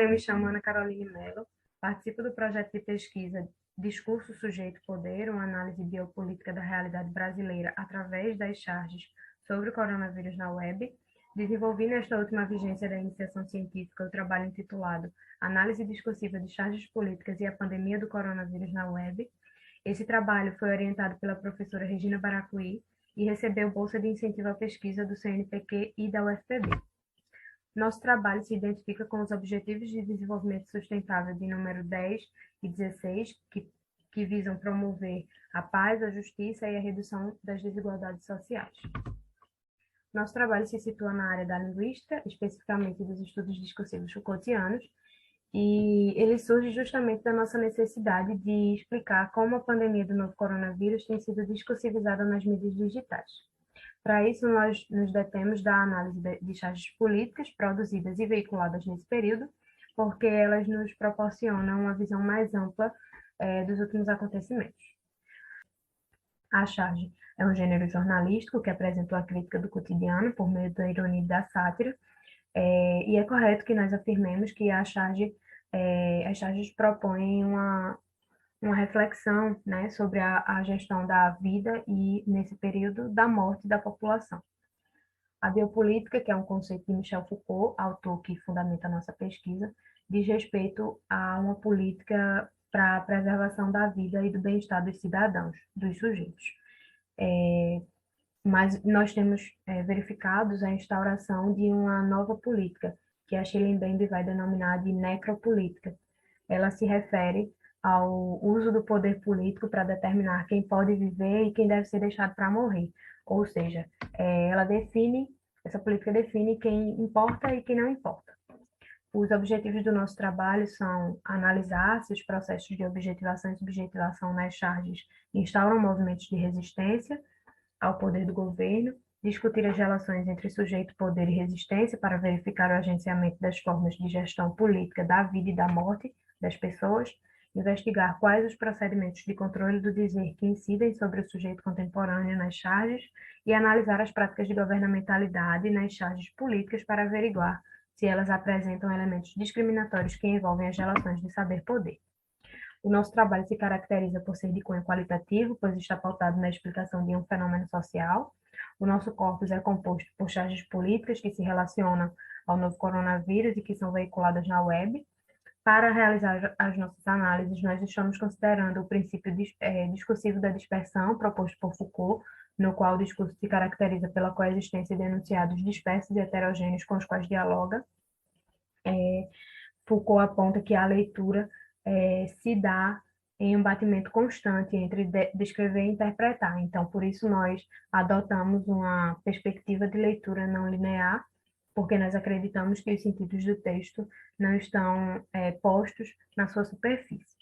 eu me chamo Ana Caroline Mello, participo do projeto de pesquisa Discurso Sujeito-Poder, uma análise biopolítica da realidade brasileira através das charges sobre o coronavírus na web. Desenvolvi nesta última vigência da iniciação científica o trabalho intitulado Análise Discursiva de Charges Políticas e a Pandemia do Coronavírus na Web. Esse trabalho foi orientado pela professora Regina Baracuí e recebeu bolsa de incentivo à pesquisa do CNPq e da UFPB. Nosso trabalho se identifica com os Objetivos de Desenvolvimento Sustentável de número 10 e 16, que visam promover a paz, a justiça e a redução das desigualdades sociais. Nosso trabalho se situa na área da linguística, especificamente dos estudos discursivos Foucaultianos, e ele surge justamente da nossa necessidade de explicar como a pandemia do novo coronavírus tem sido discursivizada nas mídias digitais. Para isso, nós nos detemos da análise de charges políticas produzidas e veiculadas nesse período, porque elas nos proporcionam uma visão mais ampla dos últimos acontecimentos. A charge é um gênero jornalístico que apresenta uma crítica do cotidiano por meio da ironia e da sátira, e é correto que nós afirmemos que as charges propõem uma reflexão, né, sobre a gestão da vida e, nesse período, da morte da população. A biopolítica, que é um conceito de Michel Foucault, autor que fundamenta a nossa pesquisa, diz respeito a uma política para a preservação da vida e do bem-estar dos cidadãos, dos sujeitos. Mas nós temos verificados a instauração de uma nova política, que a Schellenberg vai denominar de necropolítica. Ela se refere ao uso do poder político para determinar quem pode viver e quem deve ser deixado para morrer. Ou seja, essa política define quem importa e quem não importa. Os objetivos do nosso trabalho são analisar se os processos de objetivação e subjetivação nas charges instauram movimentos de resistência ao poder do governo, discutir as relações entre sujeito, poder e resistência para verificar o agenciamento das formas de gestão política da vida e da morte das pessoas, investigar quais os procedimentos de controle do dizer que incidem sobre o sujeito contemporâneo nas charges e analisar as práticas de governamentalidade nas charges políticas para averiguar se elas apresentam elementos discriminatórios que envolvem as relações de saber-poder. O nosso trabalho se caracteriza por ser de cunho qualitativo, pois está pautado na explicação de um fenômeno social. O nosso corpus é composto por charges políticas que se relacionam ao novo coronavírus e que são veiculadas na web. Para realizar as nossas análises, nós estamos considerando o princípio discursivo da dispersão proposto por Foucault, no qual o discurso se caracteriza pela coexistência de enunciados dispersos e heterogêneos com os quais dialoga. Foucault aponta que a leitura se dá em um batimento constante entre descrever e interpretar. Então, por isso, nós adotamos uma perspectiva de leitura não linear, porque nós acreditamos que os sentidos do texto não estão postos na sua superfície.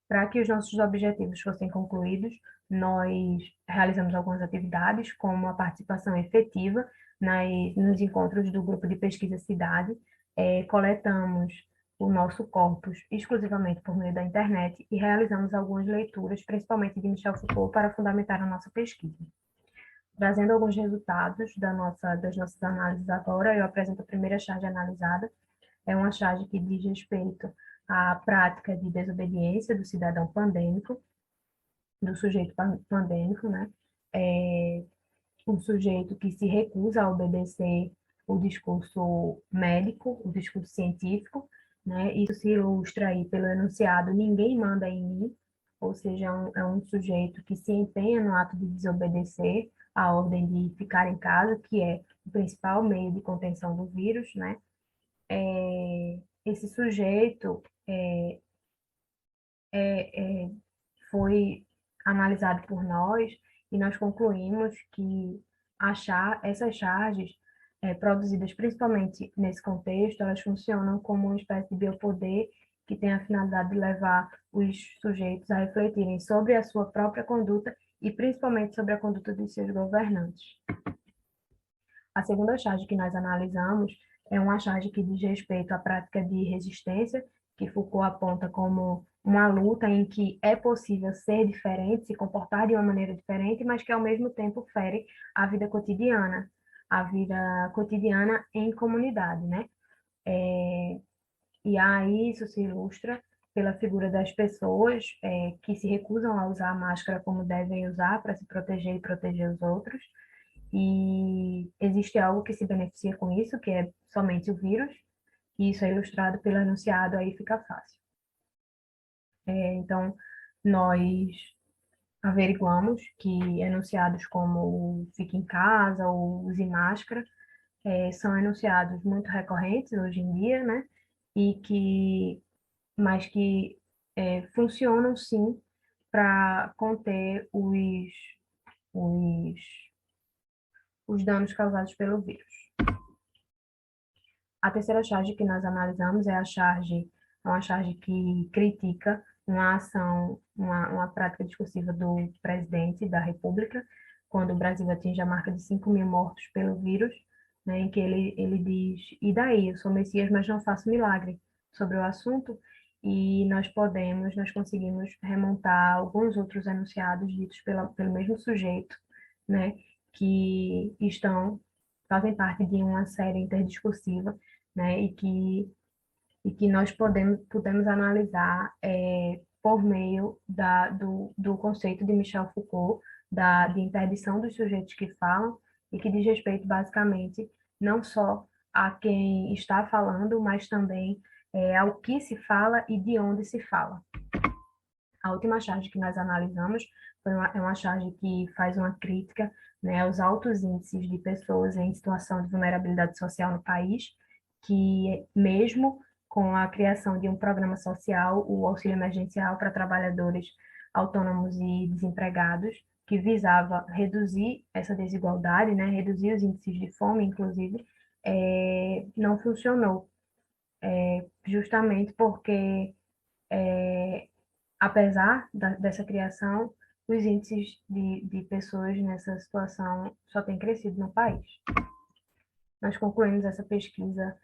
Para que os nossos objetivos fossem concluídos, nós realizamos algumas atividades, como a participação efetiva nos encontros do Grupo de Pesquisa Cidade, coletamos o nosso corpus exclusivamente por meio da internet e realizamos algumas leituras, principalmente de Michel Foucault, para fundamentar a nossa pesquisa. Trazendo alguns resultados das nossas análises agora, eu apresento a primeira charge analisada. É uma charge que diz respeito à prática de desobediência do cidadão pandêmico, do sujeito pandêmico, né? Um sujeito que se recusa a obedecer o discurso médico, o discurso científico, né? Isso se ilustra aí pelo enunciado "ninguém manda em mim", ou seja, é um sujeito que se empenha no ato de desobedecer a ordem de ficar em casa, que é o principal meio de contenção do vírus, né? Esse sujeito foi analisado por nós e nós concluímos que essas charges produzidas principalmente nesse contexto, elas funcionam como uma espécie de biopoder que tem a finalidade de levar os sujeitos a refletirem sobre a sua própria conduta e principalmente sobre a conduta de seus governantes. A segunda charge que nós analisamos é uma charge que diz respeito à prática de resistência, que Foucault aponta como uma luta em que é possível ser diferente, se comportar de uma maneira diferente, mas que ao mesmo tempo fere a vida cotidiana em comunidade, né? E aí isso se ilustra pela figura das pessoas que se recusam a usar a máscara como devem usar para se proteger e proteger os outros. E existe algo que se beneficia com isso, que é somente o vírus, e isso é ilustrado pelo enunciado, aí fica fácil. Então, nós averiguamos que enunciados como o fique em casa ou use máscara são enunciados muito recorrentes hoje em dia, né? E que, mas que funcionam sim para conter os, os danos causados pelo vírus. A terceira charge que nós analisamos é uma charge que critica uma ação, uma prática discursiva do presidente da República, quando o Brasil atinge a marca de 5 mil mortos pelo vírus, né, em que ele diz, e daí, eu sou Messias, mas não faço milagre sobre o assunto, e nós conseguimos remontar alguns outros enunciados ditos pelo mesmo sujeito, né, que fazem parte de uma série interdiscursiva, né, e que nós podemos analisar por meio do conceito de Michel Foucault, de interdição dos sujeitos que falam, e que diz respeito basicamente não só a quem está falando, mas também ao que se fala e de onde se fala. A última charge que nós analisamos é uma charge que faz uma crítica, né, aos altos índices de pessoas em situação de vulnerabilidade social no país, que mesmo com a criação de um programa social, o auxílio emergencial para trabalhadores autônomos e desempregados, que visava reduzir essa desigualdade, né, reduzir os índices de fome, inclusive, não funcionou, justamente porque apesar dessa criação, os índices de pessoas nessa situação só têm crescido no país. Nós concluímos essa pesquisa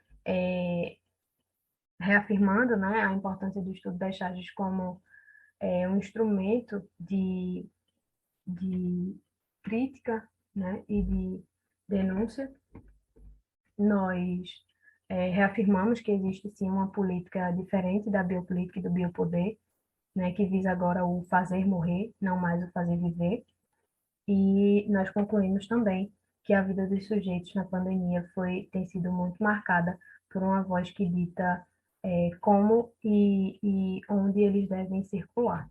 reafirmando, né, a importância do estudo das charges como um instrumento de crítica, né, e de denúncia. Nós reafirmamos que existe sim uma política diferente da biopolítica e do biopoder, né, que visa agora o fazer morrer, não mais o fazer viver. E nós concluímos também que a vida dos sujeitos na pandemia tem sido muito marcada por uma voz que dita como e onde eles devem circular.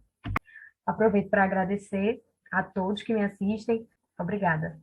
Aproveito para agradecer a todos que me assistem. Obrigada.